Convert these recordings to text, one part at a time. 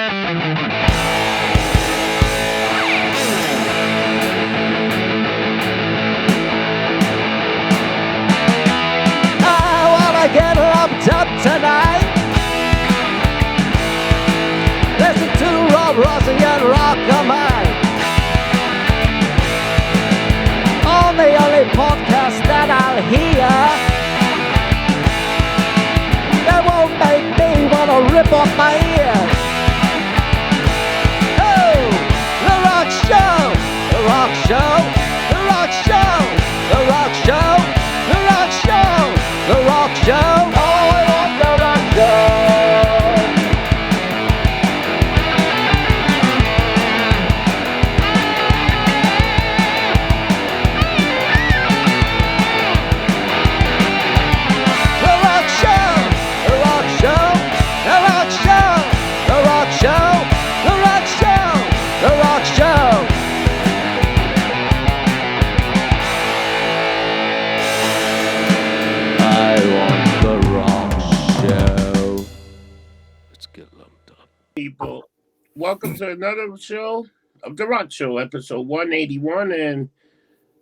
Get lumped up tonight. Listen to Rob Rossi and Rock a Mine on the only podcast that I'll hear that won't make me wanna rip off my ears. Oh, the Rock Show, the Rock Show, the Rock Show, the Rock Show, the Rock Show. The Rock Show, oh, I want the Rock Show. The Rock Show, the Rock Show, the Rock Show, the Rock Show, the Rock Show, the Rock Show. I want the Rock Show. Let's get lumped up. People, welcome to another show of the Rock Show, episode 181, and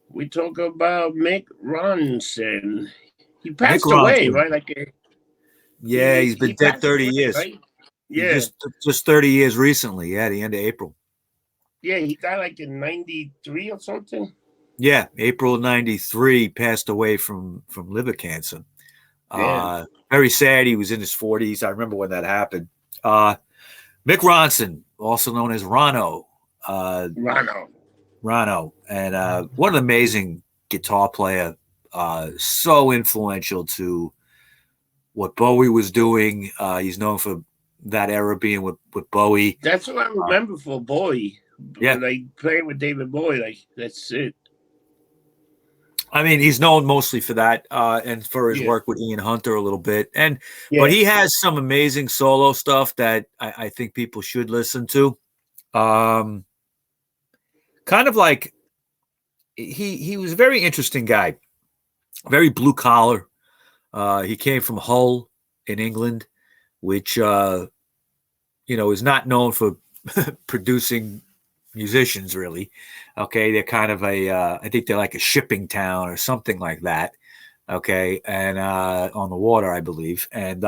we talk about Mick Ronson. He passed away, right? He's been dead 30 years. Right? Yeah, just 30 years recently. Yeah, the end of April. Yeah, he died in 93 or something. Yeah, April of 93, passed away from liver cancer. Very sad. He was in his 40s. I remember when that happened. Mick Ronson, also known as Ronno. Ronno. And what an amazing guitar player. So influential to what Bowie was doing. He's known for that era being with Bowie. That's what I remember for Bowie. Yeah. Like playing with David Bowie, like that's it. I mean, he's known mostly for that and for his work with Ian Hunter a little bit. But he has some amazing solo stuff that I think people should listen to. Kind of like he was a very interesting guy, very blue collar. He came from Hull in England, which, is not known for producing musicians, really. Okay, they're kind of I think they're like a shipping town or something like that. Okay, and on the water, I believe. And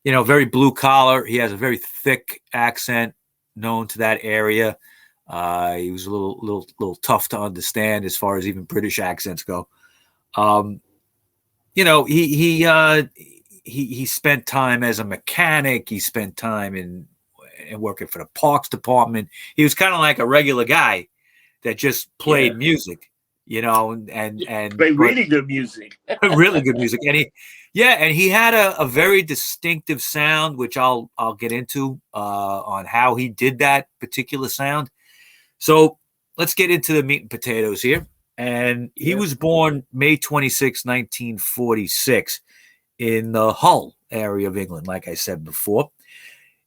very blue collar. He has a very thick accent, known to that area. He was a little tough to understand as far as even British accents go. He spent time as a mechanic. He spent time in working for the parks department. He was kind of like a regular guy that just played music, and played really good music. Really good music. And he had a very distinctive sound, which I'll get into on how he did that particular sound. So let's get into the meat and potatoes here. And he was born May 26, 1946 in the Hull area of England, like I said before.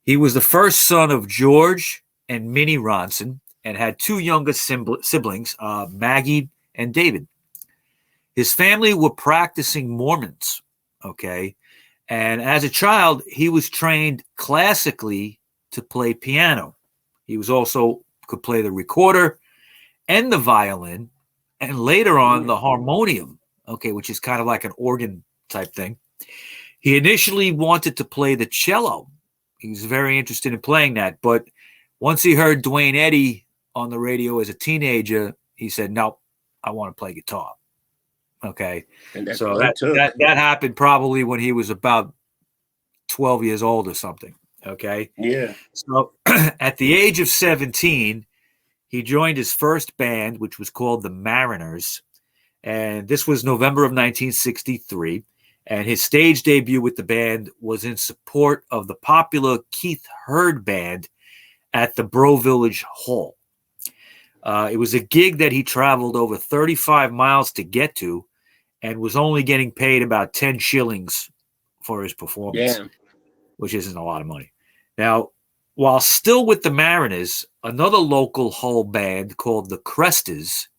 He was the first son of George and Minnie Ronson and had two younger siblings, Maggie and David. His family were practicing Mormons, okay? And as a child, he was trained classically to play piano. He was also could play the recorder and the violin, and later on the harmonium, okay, which is kind of like an organ type thing. He initially wanted to play the cello. He was very interested in playing that, but once he heard Dwayne Eddy on the radio as a teenager, he said, "No, I want to play guitar." Okay, so that happened probably when he was about 12 years old or something. Okay, yeah. So at the age of 17, he joined his first band, which was called the Mariners, and this was November of 1963. And his stage debut with the band was in support of the popular Keith Hurd band at the Bro Village Hall. It was a gig that he traveled over 35 miles to get to and was only getting paid about 10 shillings for his performance, which isn't a lot of money. Now, while still with the Mariners, another local Hull band called the Cresters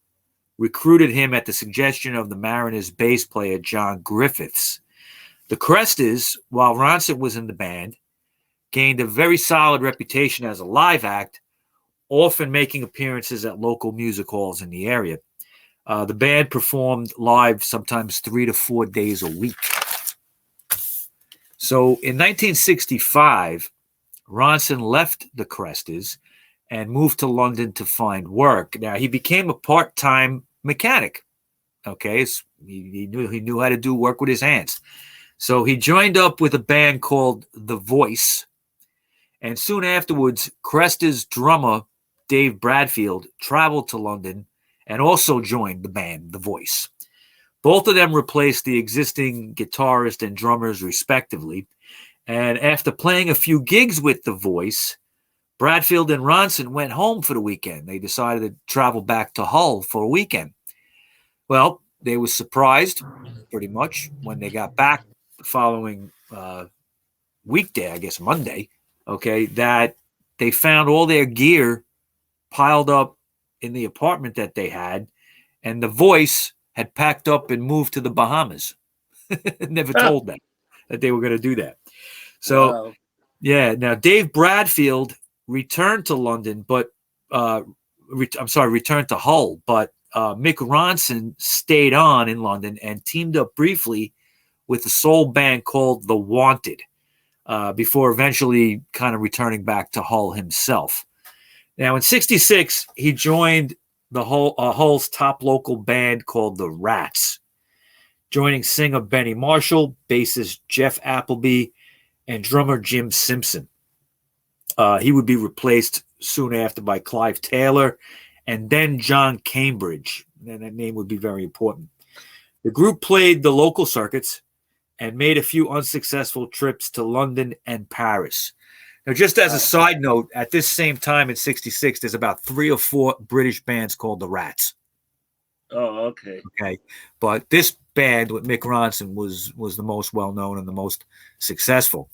recruited him at the suggestion of the Mariners bass player John Griffiths. The Cresters, while Ronson was in the band, gained a very solid reputation as a live act, often making appearances at local music halls in the area. The band performed live sometimes 3 to 4 days a week. So in 1965, Ronson left the Crestas and moved to London to find work. Now, he became a part-time mechanic. Okay, so he knew how to do work with his hands. So he joined up with a band called The Voice. And soon afterwards, Cresta's drummer, Dave Bradfield, traveled to London and also joined the band, The Voice. Both of them replaced the existing guitarist and drummers, respectively. And after playing a few gigs with The Voice, Bradfield and Ronson went home for the weekend. They decided to travel back to Hull for a weekend. Well, they were surprised, pretty much, when they got back the following weekday, I guess Monday, okay, that they found all their gear piled up in the apartment that they had, and The Voice had packed up and moved to the Bahamas. Never told them that they were going to do that. So, Wow. yeah, now Dave Bradfield returned to London, but returned to Hull, but Mick Ronson stayed on in London and teamed up briefly with a soul band called The Wanted before eventually kind of returning back to Hull himself. Now, in '66, he joined the Hull's top local band called The Rats, joining singer Benny Marshall, bassist Jeff Appleby, and drummer Jim Simpson. He would be replaced soon after by Clive Taylor and then John Cambridge. And that name would be very important. The group played the local circuits and made a few unsuccessful trips to London and Paris. Now, just as a side note, at this same time in '66, there's about 3 or 4 British bands called The Rats. Oh, okay. Okay. But this band with Mick Ronson was the most well-known and the most successful.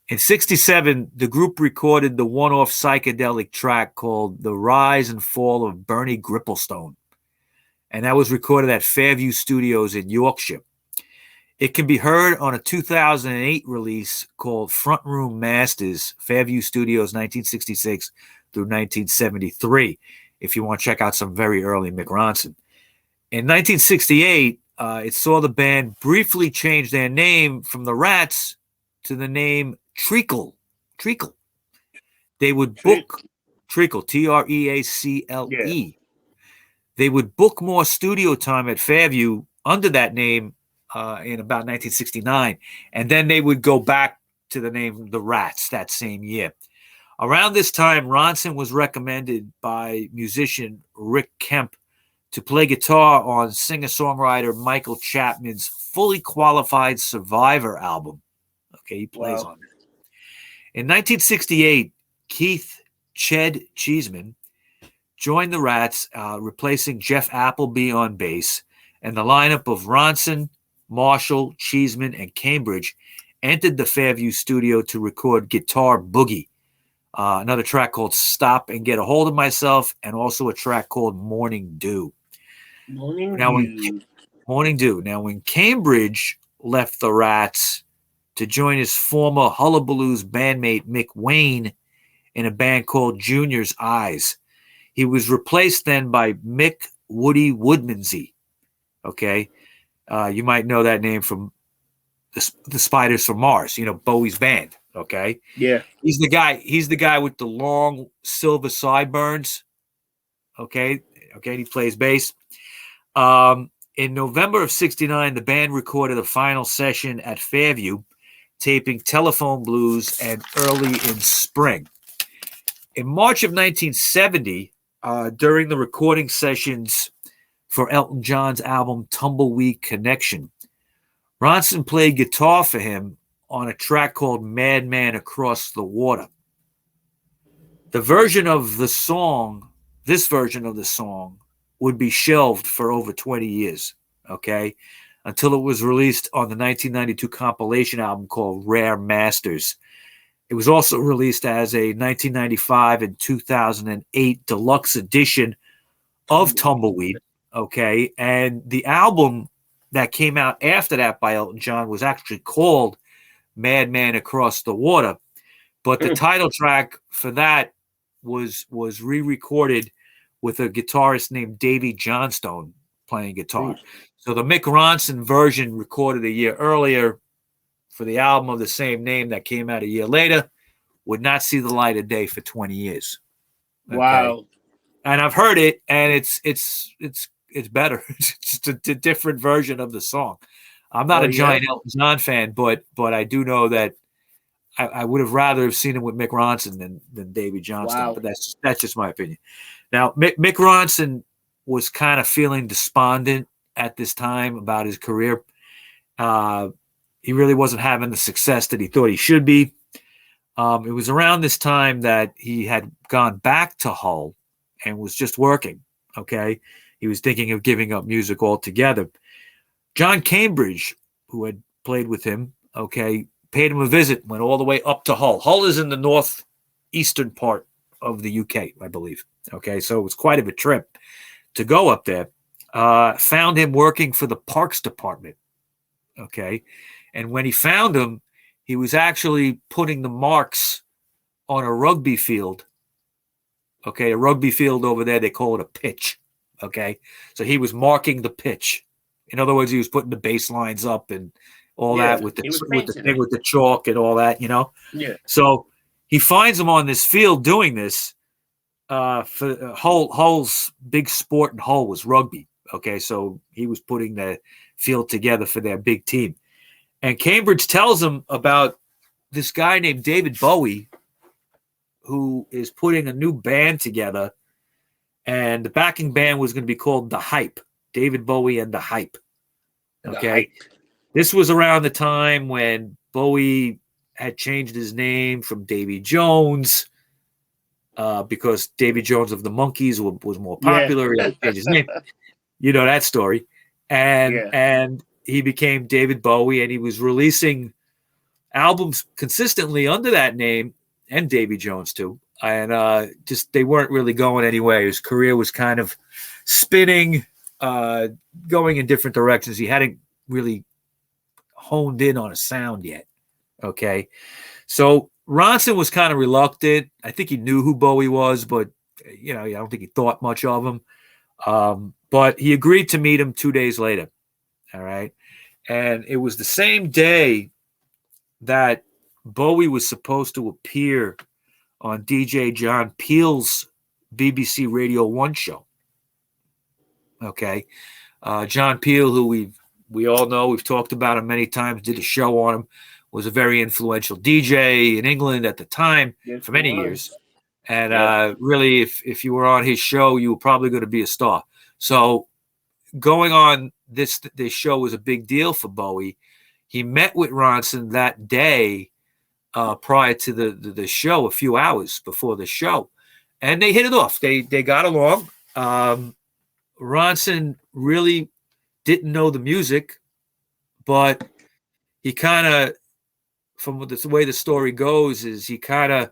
In '67, the group recorded the one-off psychedelic track called The Rise and Fall of Bernie Gripplestone. And that was recorded at Fairview Studios in Yorkshire. It can be heard on a 2008 release called Front Room Masters, Fairview Studios 1966 through 1973, if you want to check out some very early Mick Ronson. In 1968, it saw the band briefly change their name from The Rats to the name Treacle. Treacle. They would book Treacle, Treacle. Yeah. They would book more studio time at Fairview under that name in about 1969, and then they would go back to the name The Rats that same year. Around this time, Ronson was recommended by musician Rick Kemp to play guitar on singer-songwriter Michael Chapman's Fully Qualified Survivor album. Okay, he plays on it. In 1968, Keith Ched Cheeseman joined the Rats, replacing Jeff Appleby on bass, and the lineup of Ronson, Marshall, Cheeseman, and Cambridge entered the Fairview studio to record Guitar Boogie, another track called Stop and Get a Hold of Myself, and also a track called Morning Dew. Morning Dew. Now, when Cambridge left the Rats to join his former Hullabaloo's bandmate Mick Wayne in a band called Junior's Eyes, he was replaced then by Mick Woody Woodmansey. Okay, you might know that name from the Spiders from Mars. You know, Bowie's band. Okay, yeah, he's the guy with the long silver sideburns. Okay, he plays bass. In November of '69, the band recorded a final session at Fairview, taping Telephone Blues and Early in Spring. In March of 1970, during the recording sessions for Elton John's album Tumbleweed Connection, Ronson played guitar for him on a track called Madman Across the Water. This version of the song would be shelved for over 20 years, okay, until it was released on the 1992 compilation album called Rare Masters. It was also released as a 1995 and 2008 deluxe edition of Tumbleweed, okay, and the album that came out after that by Elton John was actually called Madman Across the Water, But the title track for that was re-recorded with a guitarist named Davy Johnstone playing guitar. So the Mick Ronson version, recorded a year earlier for the album of the same name that came out a year later, would not see the light of day for 20 years. Okay? Wow. And I've heard it, and it's better. It's just a different version of the song. I'm not a giant Elton John fan, but I do know that I would have rather have seen him with Mick Ronson than Davy Johnstone. Wow. But that's just my opinion. Now, Mick Ronson was kind of feeling despondent at this time about his career. He really wasn't having the success that he thought he should be. It was around this time that he had gone back to Hull and was just working. Okay. He was thinking of giving up music altogether. John Cambridge, who had played with him, okay, paid him a visit, went all the way up to Hull. Hull is in the northeastern part of the UK, I believe. Okay. So it was quite of a trip to go up there. Found him working for the Parks Department. Okay. And when he found him, he was actually putting the marks on a rugby field. Okay, a rugby field over there, they call it a pitch. Okay, so he was marking the pitch. In other words, he was putting the baselines up and all that with the chalk and all that, you know. Yeah. So he finds him on this field doing this. For Hull's big sport in Hull was rugby. Okay, so he was putting the field together for their big team. And Cambridge tells him about this guy named David Bowie, who is putting a new band together. And the backing band was going to be called The Hype. David Bowie and The Hype. Okay. This was around the time when Bowie had changed his name from Davy Jones because Davy Jones of the Monkees was more popular. Yeah. He changed his name. You know that story. And he became David Bowie, and he was releasing albums consistently under that name, and Davy Jones too. And just they weren't really going anywhere. His career was kind of spinning, going in different directions. He hadn't really honed in on a sound yet. Okay. So Ronson was kind of reluctant. I think he knew who Bowie was, but I don't think he thought much of him. But he agreed to meet him 2 days later. All right. And it was the same day that Bowie was supposed to appear on DJ John Peel's BBC Radio 1 show. Okay. John Peel, who we all know, we've talked about him many times, did a show on him, was a very influential DJ in England at the time for many years. And really, if you were on his show, you were probably going to be a star. So going on this show was a big deal for Bowie. He met with Ronson that day prior to the show, a few hours before the show, and they hit it off. They got along. Ronson really didn't know the music, but he kind of, from the way the story goes, is he kind of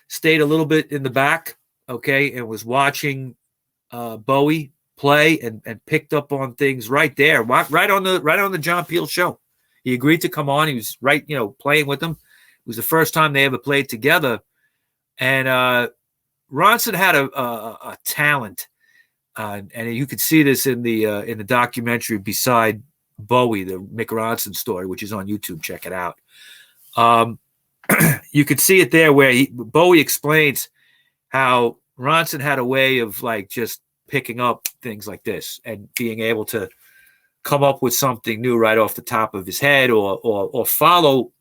stayed a little bit in the back, okay, and was watching Bowie play and picked up on things right there, right on the John Peel show. He agreed to come on. He was playing with them. It was the first time they ever played together. And Ronson had a talent, and you could see this in the documentary Beside Bowie, the Mick Ronson story, which is on YouTube. Check it out. You could see it there where Bowie explains how Ronson had a way of just picking up things like this and being able to come up with something new right off the top of his head or follow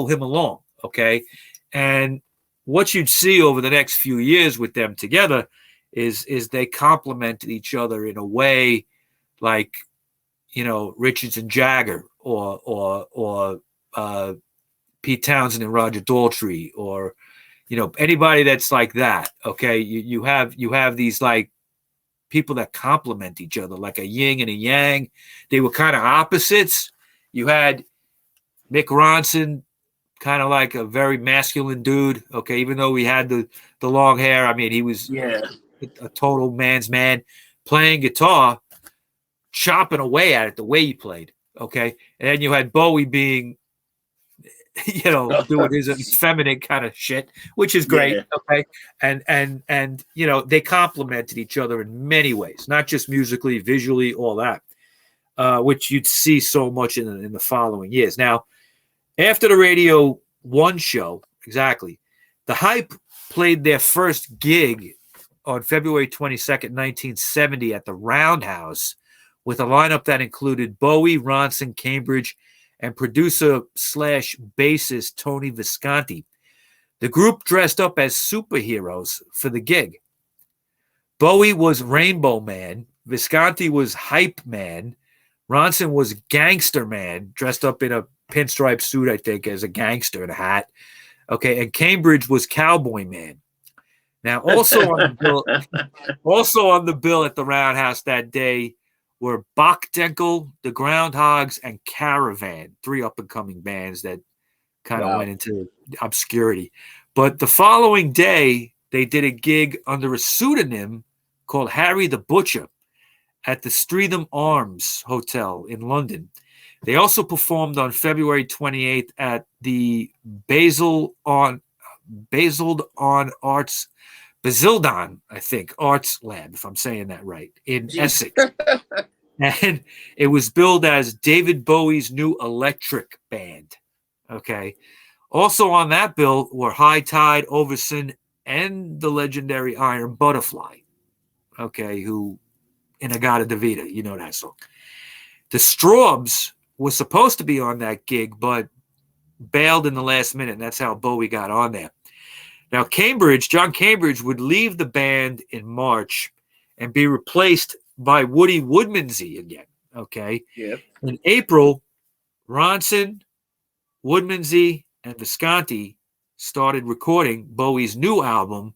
him along. Okay. And what you'd see over the next few years with them together is they complemented each other in a way like, Richards and Jagger or Pete Townsend and Roger Daltrey or, anybody that's like that. Okay. You have these people that complement each other, like a yin and a yang. They were kind of opposites. You had Mick Ronson, kind of like a very masculine dude. Okay. Even though he had the long hair. I mean, he was a total man's man playing guitar, chopping away at it the way he played. Okay. And then you had Bowie being doing his effeminate kind of shit, which is great. Yeah. Okay. And they complemented each other in many ways, not just musically, visually, all that, which you'd see so much in the following years. Now, after the Radio 1 show, exactly, the Hype played their first gig on February 22nd, 1970 at the Roundhouse with a lineup that included Bowie, Ronson, Cambridge, and producer/bassist Tony Visconti. The group dressed up as superheroes for the gig. Bowie was Rainbow Man, Visconti was Hype Man, Ronson was Gangster Man, dressed up in a pinstripe suit, I think, as a gangster and a hat. Okay, and Cambridge was Cowboy Man. Now, also on the bill at the Roundhouse that day were Bachdenkel, the Groundhogs, and Caravan, 3 up-and-coming bands that kind of went into obscurity. But the following day, they did a gig under a pseudonym called Harry the Butcher at the Streatham Arms Hotel in London. They also performed on February 28th at the Basildon Arts Lab, if I'm saying that right, in Essex. And it was billed as David Bowie's new electric band. Okay. Also on that bill were High Tide, Overson, and the legendary Iron Butterfly. Okay, who Inagata Davida, you know that song. The Strawbs was supposed to be on that gig, but bailed in the last minute, and that's how Bowie got on there. Now, John Cambridge would leave the band in March and be replaced by Woody Woodmansey again. Okay. Yep. In April, Ronson, Woodmansey, and Visconti started recording Bowie's new album,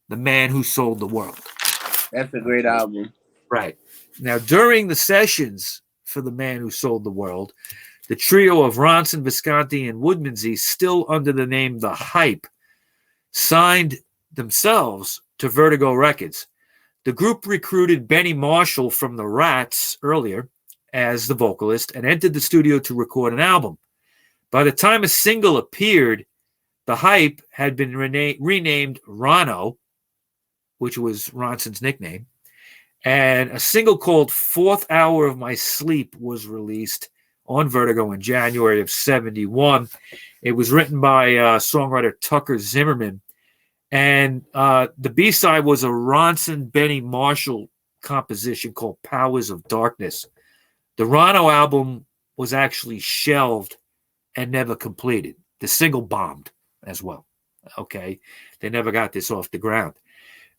The Man Who Sold the World. That's a great album. Right. Now, during the sessions for The Man Who Sold the World, the trio of Ronson, Visconti, and Woodmansey, still under the name The Hype, signed themselves to Vertigo Records. The group recruited Benny Marshall from the Rats earlier as the vocalist and entered the studio to record an album. By the time a single appeared, The Hype had been renamed Rono, which was Ronson's nickname, and a single called Fourth Hour of My Sleep was released on Vertigo in January of 71. It was written by songwriter Tucker Zimmerman. And the B-side was a Ronson Benny Marshall composition called Powers of Darkness. The Rono album was actually shelved and never completed. The single bombed as well. Okay. They never got this off the ground.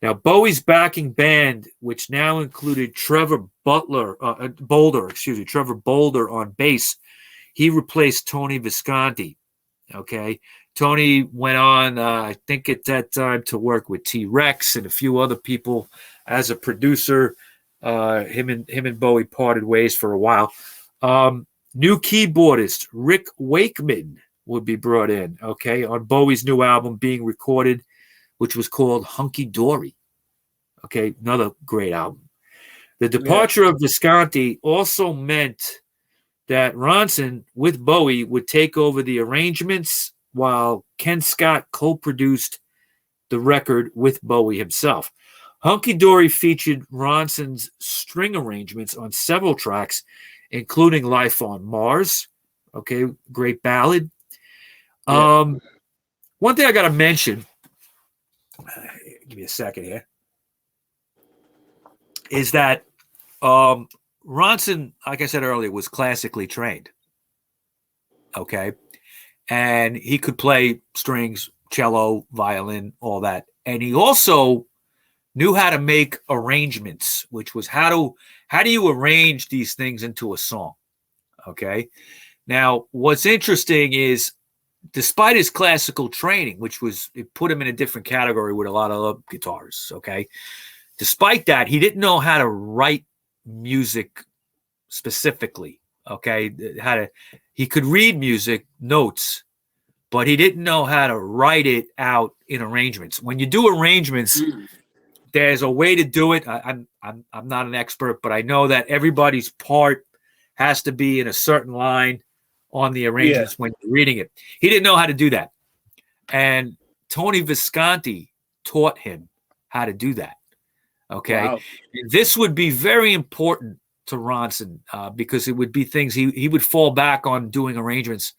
Now, Bowie's backing band, which now included Trevor Boulder on bass, he replaced Tony Visconti. Okay. Tony went on, I think at that time, to work with T-Rex and a few other people as a producer. Him and Bowie parted ways for a while. New keyboardist Rick Wakeman would be brought in, okay, on Bowie's new album being recorded, which was called Hunky Dory. Okay, another great album. The departure of Visconti also meant that Ronson, with Bowie, would take over the arrangements while Ken Scott co-produced the record with Bowie himself. Hunky Dory featured Ronson's string arrangements on several tracks, including Life on Mars. Okay, great ballad. One thing I got to mention, give me a second here, is that Ronson, like I said earlier, was classically trained. Okay. And he could play strings, cello, violin, all that. And he also knew how to make arrangements, which was how do you arrange these things into a song? Okay. Now, what's interesting is, despite his classical training, which it put him in a different category with a lot of other guitarists, okay? Despite that, he didn't know how to write music specifically, okay? He could read music, notes, but he didn't know how to write it out in arrangements. When you do arrangements, there's a way to do it. I'm not an expert, but I know that everybody's part has to be in a certain line on the arrangements when you're reading it. He didn't know how to do that. And Tony Visconti taught him how to do that. Okay. Wow. And this would be very important to Ronson because it would be things he would fall back on doing arrangements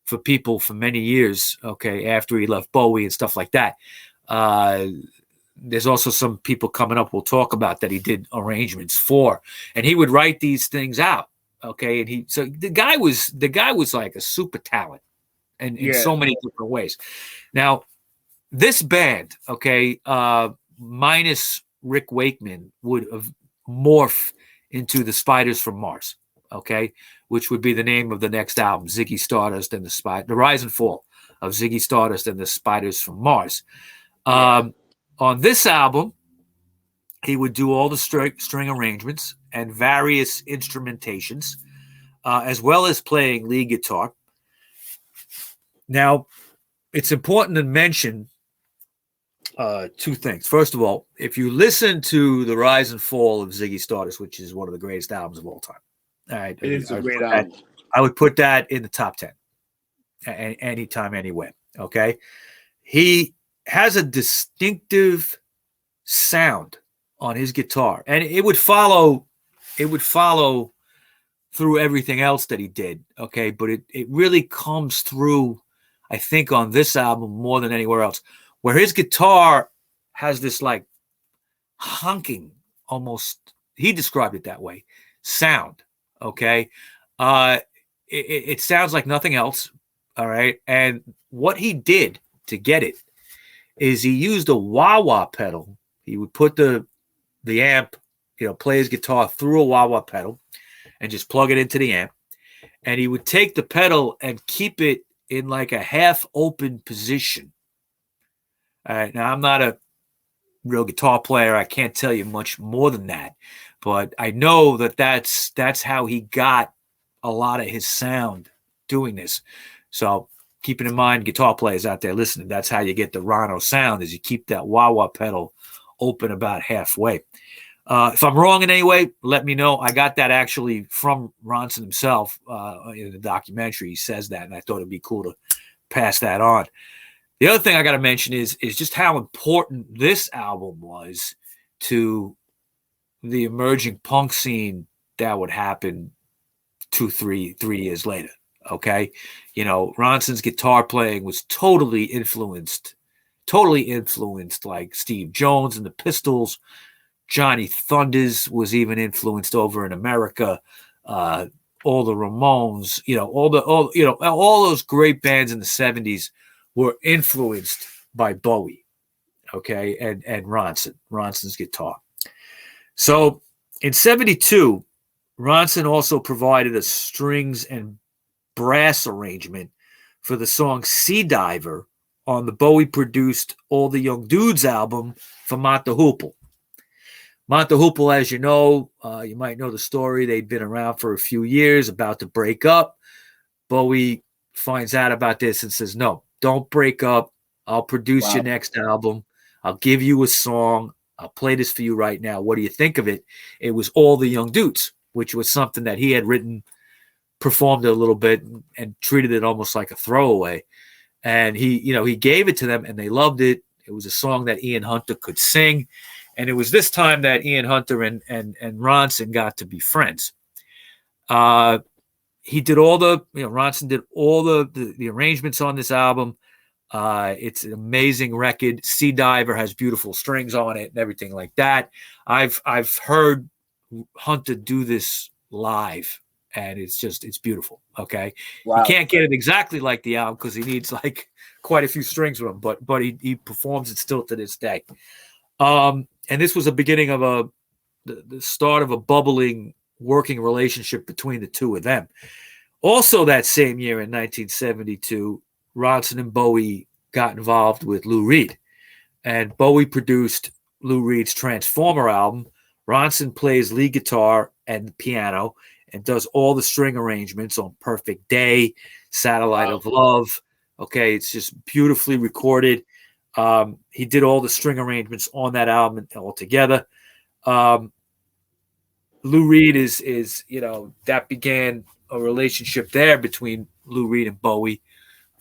for people for many years. Okay. After he left Bowie and stuff like that. There's also some people coming up we'll talk about that he did arrangements for, and he would write these things out. Okay. And so the guy was like a super talent and in so many different ways. Now, this band, okay, minus Rick Wakeman would have morphed into the Spiders from Mars, okay, which would be the name of the next album, Ziggy Stardust and the Rise and Fall of Ziggy Stardust and the Spiders from Mars. On this album, he would do all the string arrangements and various instrumentations, as well as playing lead guitar. Now, it's important to mention two things. First of all, if you listen to The Rise and Fall of Ziggy Stardust, which is one of the greatest albums of all time, all right, it is a great album. I would put that in the top 10 anytime, anywhere. Okay. He has a distinctive sound on his guitar, and it would follow through everything else that he did. Okay. But it really comes through, I think, on this album more than anywhere else, where his guitar has this like honking, almost, he described it that way, sound. Okay. It sounds like nothing else. All right. And what he did to get it is he used a wah-wah pedal. He would put the amp, play his guitar through a wah-wah pedal and just plug it into the amp. And he would take the pedal and keep it in like a half open position. All right. Now, I'm not a real guitar player. I can't tell you much more than that, but I know that's how he got a lot of his sound doing this. So keeping in mind, guitar players out there listening, that's how you get the Rano sound, is you keep that wah-wah pedal open about halfway. If I'm wrong in any way, let me know. I got that actually from Ronson himself in the documentary. He says that, and I thought it'd be cool to pass that on. The other thing I got to mention is just how important this album was to the emerging punk scene that would happen 3 years later. Okay. Ronson's guitar playing was totally influenced like Steve Jones and the Pistols. Johnny Thunders was even influenced over in America. All the Ramones, all those great bands in the 70s were influenced by Bowie. Okay. And Ronson's guitar. So in 72, Ronson also provided a strings and brass arrangement for the song Sea Diver on the Bowie-produced All the Young Dudes album for Mott the Hoople. Mott the Hoople, as you know, you might know the story. They'd been around for a few years, about to break up. Bowie finds out about this and says, no, don't break up. I'll produce your next album. I'll give you a song. I'll play this for you right now. What do you think of it? It was All the Young Dudes, which was something that he had written, performed it a little bit, and treated it almost like a throwaway. And he gave it to them, and they loved it. It was a song that Ian Hunter could sing. And it was this time that Ian Hunter and Ronson got to be friends. He did all Ronson did all the arrangements on this album. It's an amazing record. Sea Diver has beautiful strings on it and everything like that. I've heard Hunter do this live, and it's beautiful. Okay. Wow. You can't get it exactly like the album because he needs like quite a few strings with him, but he performs it still to this day. And this was a beginning of the start of a bubbling working relationship between the two of them. Also that same year in 1972, Ronson and Bowie got involved with Lou Reed, and Bowie produced Lou Reed's Transformer album. Ronson plays lead guitar and piano and does all the string arrangements on Perfect Day, Satellite of Love. Okay, it's just beautifully recorded. He did all the string arrangements on that album altogether. Lou Reed is that began a relationship there between Lou Reed and Bowie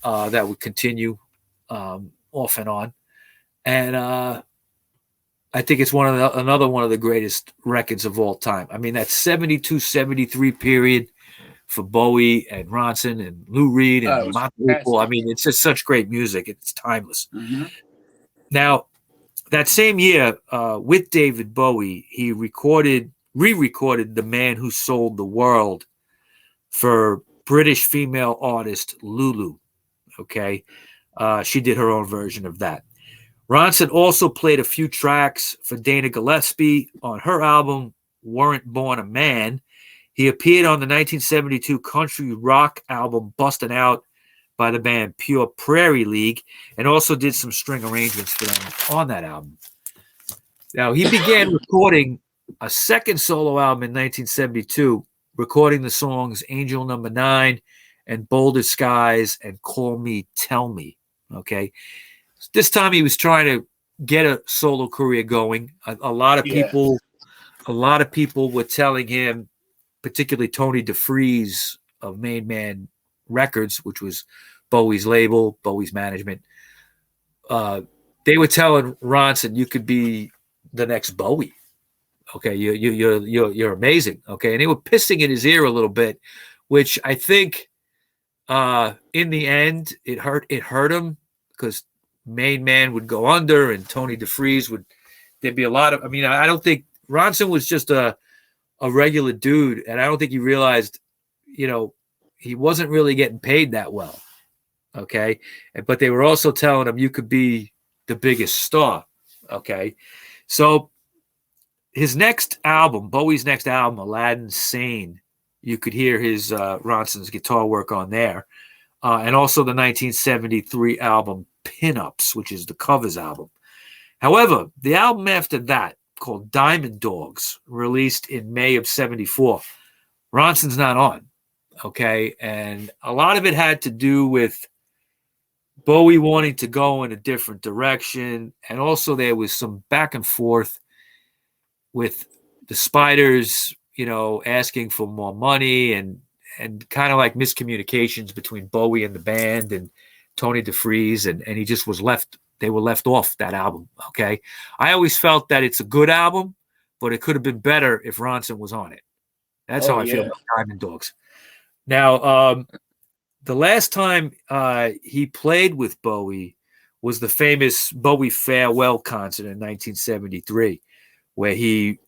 that would continue off and on. And I think it's another one of the greatest records of all time. I mean, that 72, 73 period for Bowie and Ronson and Lou Reed and Montelupo. I mean, it's just such great music. It's timeless. Mm-hmm. Now, that same year, with David Bowie, he re-recorded "The Man Who Sold the World" for British female artist Lulu. Okay, she did her own version of that. Ronson also played a few tracks for Dana Gillespie on her album "Weren't Born a Man." He appeared on the 1972 country rock album "Bustin' Out" by the band Pure Prairie League, and also did some string arrangements for them on that album. Now, he began recording a second solo album in 1972, recording the songs Angel Number 9 and Bolder Skies and Call Me, Tell Me. Okay. This time he was trying to get a solo career going. A lot of people were telling him, particularly Tony DeFries of Main Man Records, which was Bowie's label, Bowie's management. They were telling Ronson, "You could be the next Bowie. Okay, you're amazing." Okay, and they were pissing in his ear a little bit, which I think in the end it hurt him, because Main Man would go under and Tony DeFries there'd be a lot of, I mean, I don't think Ronson was just a regular dude, and I don't think he realized, he wasn't really getting paid that well. Okay, but they were also telling him, "You could be the biggest star." Okay, so his next album, Bowie's next album, Aladdin Sane, you could hear his Ronson's guitar work on there, and also the 1973 album Pinups, which is the covers album. However, the album after that, called Diamond Dogs, released in May of 74, Ronson's not on. Okay, and a lot of it had to do with Bowie wanting to go in a different direction, and also there was some back and forth with the Spiders, asking for more money, and kind of like miscommunications between Bowie and the band and Tony DeFries, and he just was left. They were left off that album. Okay, I always felt that it's a good album, but it could have been better if Ronson was on it. That's how I feel about Diamond Dogs. Now, the last time he played with Bowie was the famous Bowie farewell concert in 1973, where he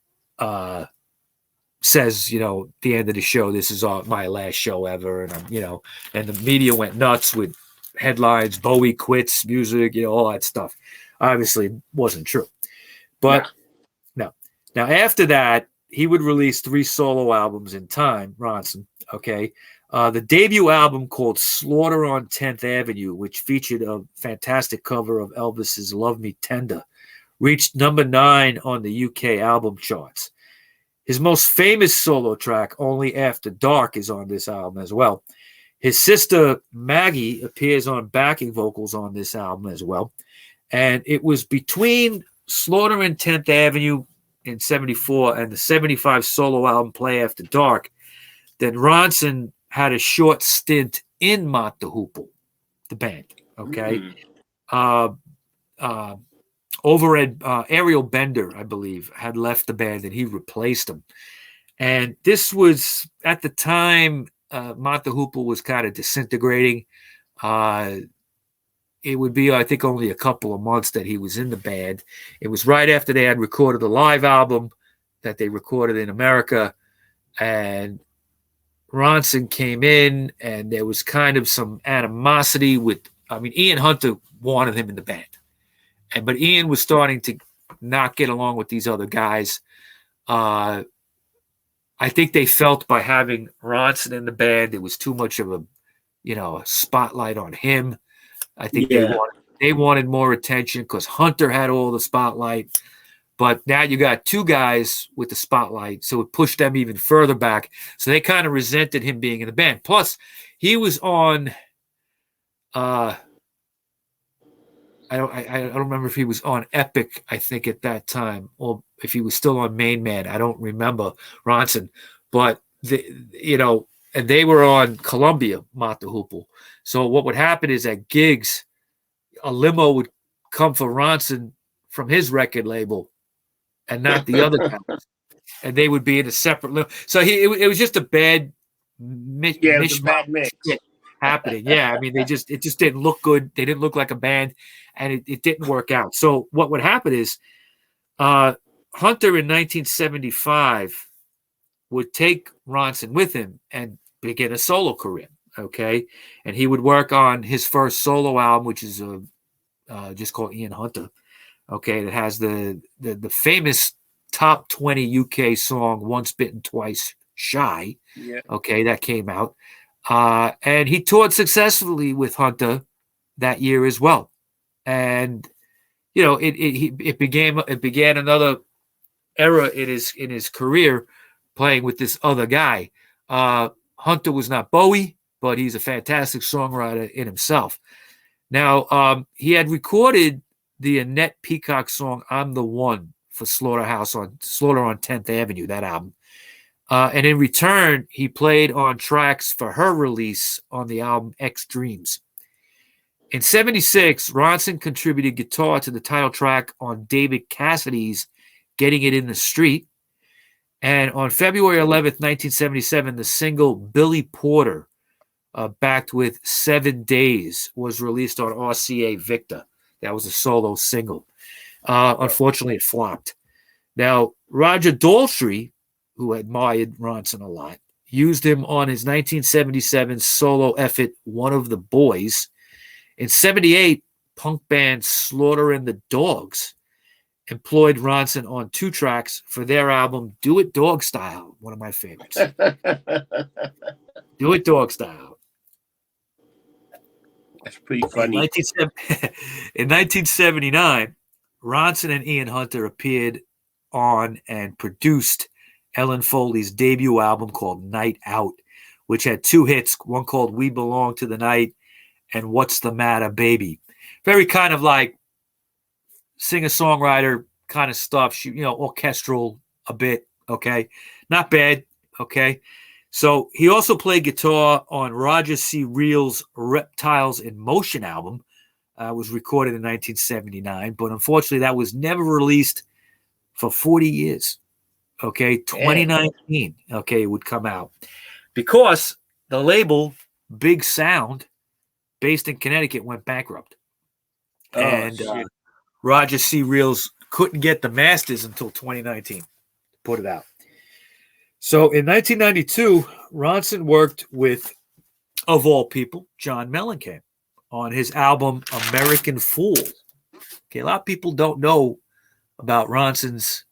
says, at the end of the show, "This is my last show ever," and and the media went nuts with headlines, "Bowie quits music," all that stuff. Obviously, it wasn't true. But no. Now, after that, he would release 3 solo albums in time, Ronson. Okay. The debut album, called Slaughter on 10th Avenue, which featured a fantastic cover of Elvis's Love Me Tender, reached number 9 on the UK album charts. His most famous solo track, Only After Dark, is on this album as well. His sister Maggie appears on backing vocals on this album as well. And it was between Slaughter and 10th Avenue in 74 and the 75 solo album Play After Dark that Ronson had a short stint in Mott the Hoople, the band. Okay. Ariel Bender, I believe, had left the band and he replaced him. And this was, at the time, Mott the Hoople was kind of disintegrating. It would be, I think, only a couple of months that he was in the band. It was right after they had recorded the live album that they recorded in America. And Ronson came in, and there was kind of some animosity with, Ian Hunter wanted him in the band. But Ian was starting to not get along with these other guys. I think they felt by having Ronson in the band, it was too much of a spotlight on him. I think they wanted more attention because Hunter had all the spotlight. But now you got 2 guys with the spotlight, so it pushed them even further back. So they kind of resented him being in the band. Plus, he was on. I don't remember if he was on Epic, I think, at that time, or if he was still on Main Man. I don't remember Ronson, but and they were on Columbia Mata Hoople. So what would happen is at gigs, a limo would come for Ronson from his record label, and not the other guys, and they would be in a separate limo. So it was just a bad it was a bad mix happening. Yeah, I mean, it just didn't look good. They didn't look like a band, and it didn't work out. So what would happen is, Hunter in 1975 would take Ronson with him and begin a solo career. Okay, and he would work on his first solo album, which is just called Ian Hunter. Okay, that has the famous top 20 UK song "Once Bitten, Twice Shy." Yeah. Okay, that came out, and he toured successfully with Hunter that year as well. And you know, it began another era in his career, playing with this other guy. Hunter was not Bowie, but he's a fantastic songwriter in himself. Now, he had recorded the Annette Peacock song "I'm the One" for Slaughter on 10th Avenue, that album. And in return, he played on tracks for her release on the album X Dreams. In 76, Ronson contributed guitar to the title track on David Cassidy's Getting It in the Street. And on February 11th, 1977, the single Billy Porter, backed with 7 Days, was released on RCA Victor. That was a solo single. Unfortunately, it flopped. Now, Roger Daltrey, who admired Ronson a lot, used him on his 1977 solo effort, One of the Boys. In 78, punk band Slaughter and the Dogs employed Ronson on 2 tracks for their album Do It Dog Style, one of my favorites. Do It Dog Style. That's pretty funny. In 1979, Ronson and Ian Hunter appeared on and produced Ellen Foley's debut album called Night Out, which had 2 hits, one called We Belong to the Night and What's the Matter, Baby. Very kind of like singer-songwriter kind of stuff, orchestral a bit, okay? Not bad, okay? So he also played guitar on Roger C. Reel's Reptiles in Motion album. Was recorded in 1979, but unfortunately that was never released for 40 years. Okay, 2019, okay, it would come out. Because the label, Big Sound, based in Connecticut, went bankrupt. And Roger C. Reels couldn't get the masters until 2019 to put it out. So in 1992, Ronson worked with, of all people, John Mellencamp on his album American Fool. Okay, a lot of people don't know about Ronson's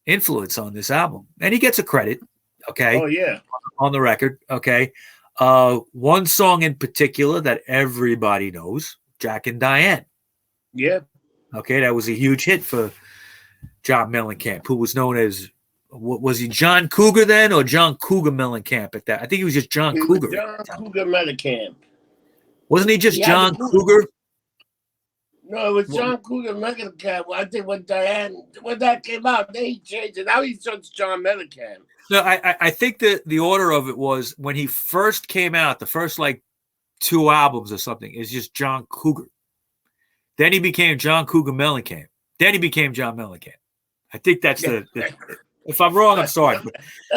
influence on this album, and he gets a credit, okay? Oh, yeah. On the record, okay? One song in particular that everybody knows, Jack and Diane. Yeah. Okay, that was a huge hit for John Mellencamp, who was known as, was he John Cougar then, or John Cougar Mellencamp at that? I think he was just John Cougar. John Cougar Mellencamp. Wasn't he just John Cougar? No, it was John Cougar Mellencamp. I think when that came out, they changed it. Now he's just John Mellencamp. No, I think that the order of it was when he first came out, the first like 2 albums or something, is just John Cougar. Then he became John Cougar Mellencamp. Then he became John Mellencamp. I think that's the if I'm wrong, I'm sorry.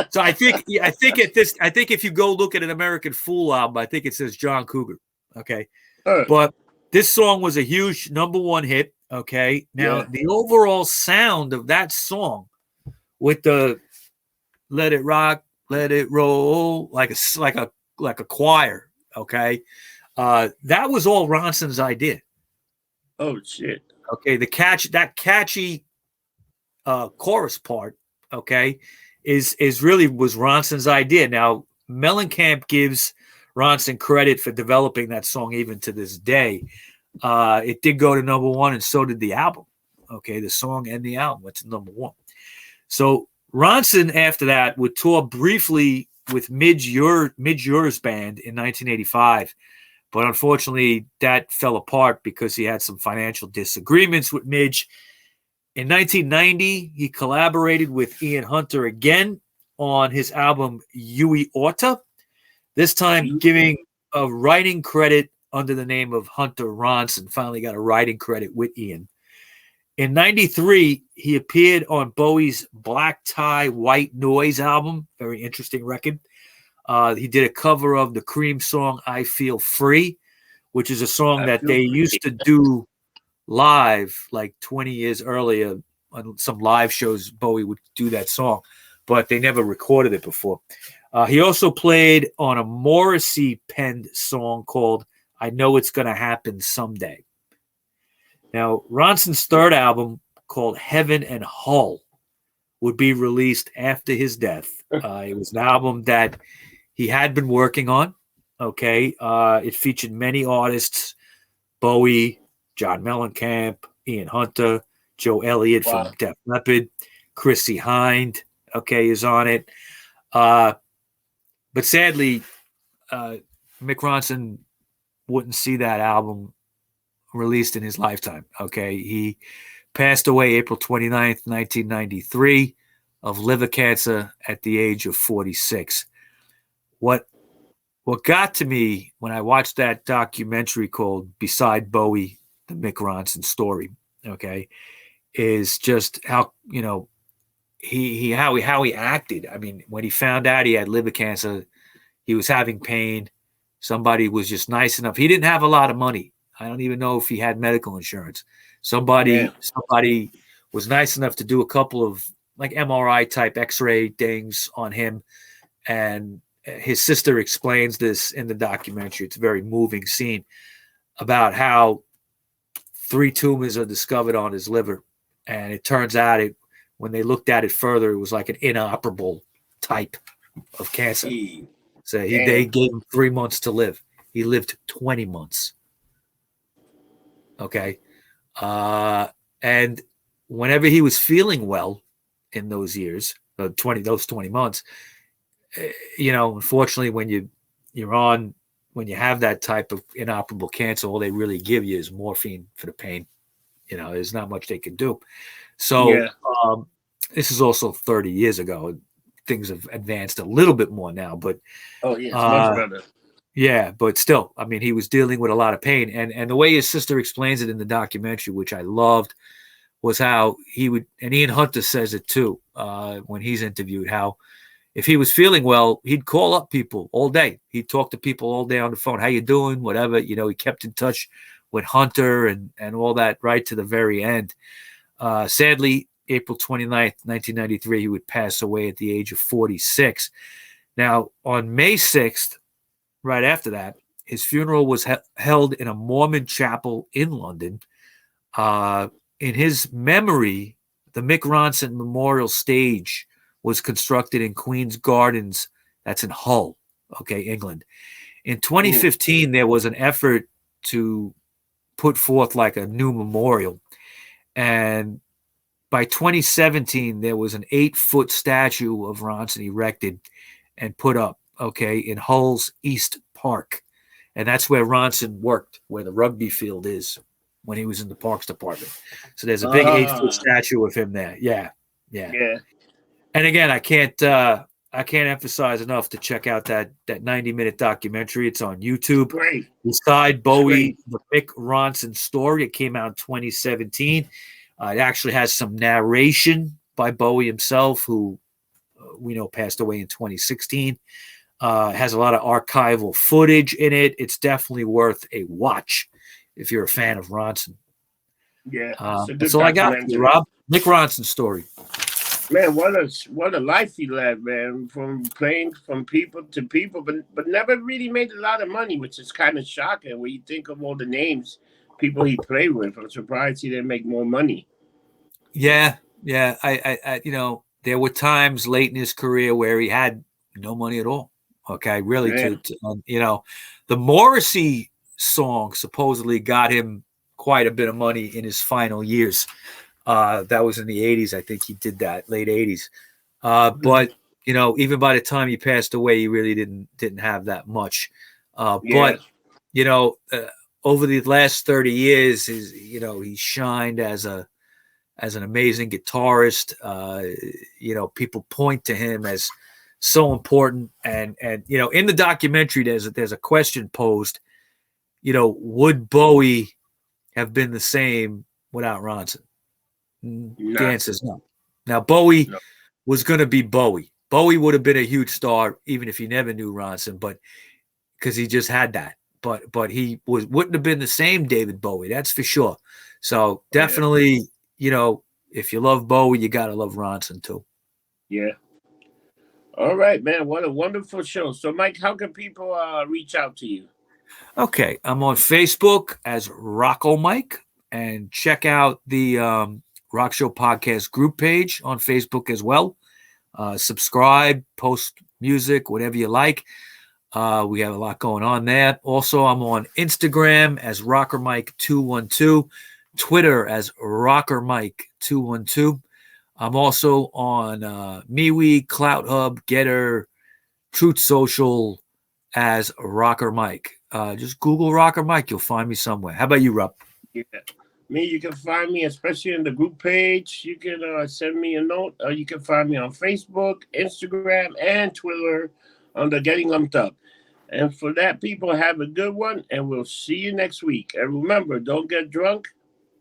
So I think if you go look at an American Fool album, I think it says John Cougar. Okay. But this song was a huge #1 hit. Okay. Now the overall sound of that song, with the "Let It Rock, Let It Roll," like a choir. Okay. That was all Ronson's idea. Oh shit. Okay. That catchy chorus part, okay, is really was Ronson's idea. Now Mellencamp gives Ronson credit for developing that song even to this day. It did go to #1, and so did the album. Okay, the song and the album went to #1. So Ronson, after that, would tour briefly with Midge Ure's band in 1985, but unfortunately that fell apart because he had some financial disagreements with Midge. In 1990, he collaborated with Ian Hunter again on his album Huey Orta. This time giving a writing credit under the name of Hunter Ronson. Finally got a writing credit with Ian. In 93, he appeared on Bowie's Black Tie, White Noise album. Very interesting record. He did a cover of the Cream song I Feel Free, which is a song that they used to do live like 20 years earlier on some live shows. Bowie would do that song, but they never recorded it before. He also played on a Morrissey penned song called I Know It's Gonna Happen Someday. Now, Ronson's third album, called Heaven and Hull, would be released after his death. It was an album that he had been working on. Okay. It featured many artists: Bowie, John Mellencamp, Ian Hunter, Joe Elliott from Def Leppard, Chrissie Hynde, okay, is on it. But sadly, Mick Ronson wouldn't see that album released in his lifetime. Okay. He passed away April 29th, 1993 of liver cancer at the age of 46. What got to me when I watched that documentary called Beside Bowie, the Mick Ronson Story, okay, is just how, you know, how he acted. I mean, when he found out he had liver cancer, he was having pain. Somebody was just nice enough. He didn't have a lot of money. I don't even know if he had medical insurance. Somebody was nice enough to do a couple of like MRI type X-ray things on him. And his sister explains this in the documentary. It's a very moving scene about how 3 tumors are discovered on his liver. And it turns out when they looked at it further, it was like an inoperable type of cancer. So they gave him 3 months to live. He lived 20 months. Okay. And whenever he was feeling well in those years, those 20 months, you know, unfortunately, when you have that type of inoperable cancer, all they really give you is morphine for the pain. You know, there's not much they can do. So this is also 30 years ago. Things have advanced a little bit more now, but it's much better. Yeah, but still, I mean, he was dealing with a lot of pain, and the way his sister explains it in the documentary, which I loved, was how he would, and Ian Hunter says it too when he's interviewed, how if he was feeling well, he'd call up people all day. He'd talk to people all day on the phone. How you doing? Whatever. You know, he kept in touch with Hunter and all that right to the very end. Sadly, April 29th, 1993, he would pass away at the age of 46. Now, on May 6th, right after that, his funeral was held in a Mormon chapel in London. In his memory, the Mick Ronson Memorial Stage was constructed in Queen's Gardens. That's in Hull, okay, England. In 2015, there was an effort to put forth like a new memorial. And by 2017, there was an 8-foot statue of Ronson erected and put up, okay, in Hull's East Park. And that's where Ronson worked, where the rugby field is when he was in the Parks Department. So there's a big 8-foot statue of him there. Yeah. And again, I can't emphasize enough to check out that 90-minute documentary. It's on YouTube. Great. Beside Bowie, the Mick Ronson Story. It came out in 2017. It actually has some narration by Bowie himself, who we know passed away in 2016. It has a lot of archival footage in it. It's definitely worth a watch if you're a fan of Ronson. Yeah. That's all I got for you, Rob. Mick Ronson Story. Man, what a life he led, man. From playing from people to people, but never really made a lot of money, which is kind of shocking when you think of all the names, people he played with. I'm surprised he didn't make more money. Yeah. I you know, there were times late in his career where he had no money at all. Okay, really, you know, the Morrissey song supposedly got him quite a bit of money in his final years. That was in the 80s. I think he did that, late 80s. But, you know, even by the time he passed away, he really didn't have that much. But, you know, over the last 30 years, you know, he shined as an amazing guitarist. You know, people point to him as so important. And you know, in the documentary, there's a question posed. You know, would Bowie have been the same without Ronson? The answer is no. Now, Bowie was going to be Bowie. Bowie would have been a huge star even if he never knew Ronson, but because he just had that. But he wouldn't have been the same David Bowie, that's for sure. So definitely, you know, if you love Bowie, you got to love Ronson too. Yeah. All right, man. What a wonderful show. So, Mike, how can people reach out to you? Okay. I'm on Facebook as Rocco Mike, and check out the Rock Show podcast group page on Facebook as well. Subscribe, post music, whatever you like. We have a lot going on there. Also, I'm on Instagram as Rocker Mike 212, Twitter as Rocker Mike 212. I'm also on MeWe, Clout Hub, Getter, Truth Social as Rocker Mike. Just Google Rocker Mike, you'll find me somewhere. How about you, Rob? Yeah. Me, you can find me, especially in the group page. You can send me a note. You can find me on Facebook, Instagram, and Twitter under Getting Lumped Up. And for that, people, have a good one, and we'll see you next week. And remember, don't get drunk.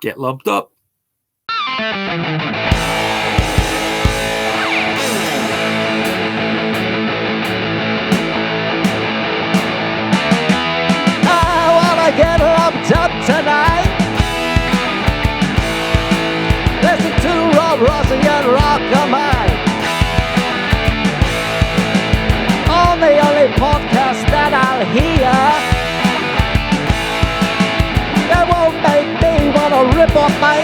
Get lumped up. I wanna get lumped up tonight. Listen to Rob Rossi and Rocker Mike on the only podcast that I'll hear that won't make me wanna rip off my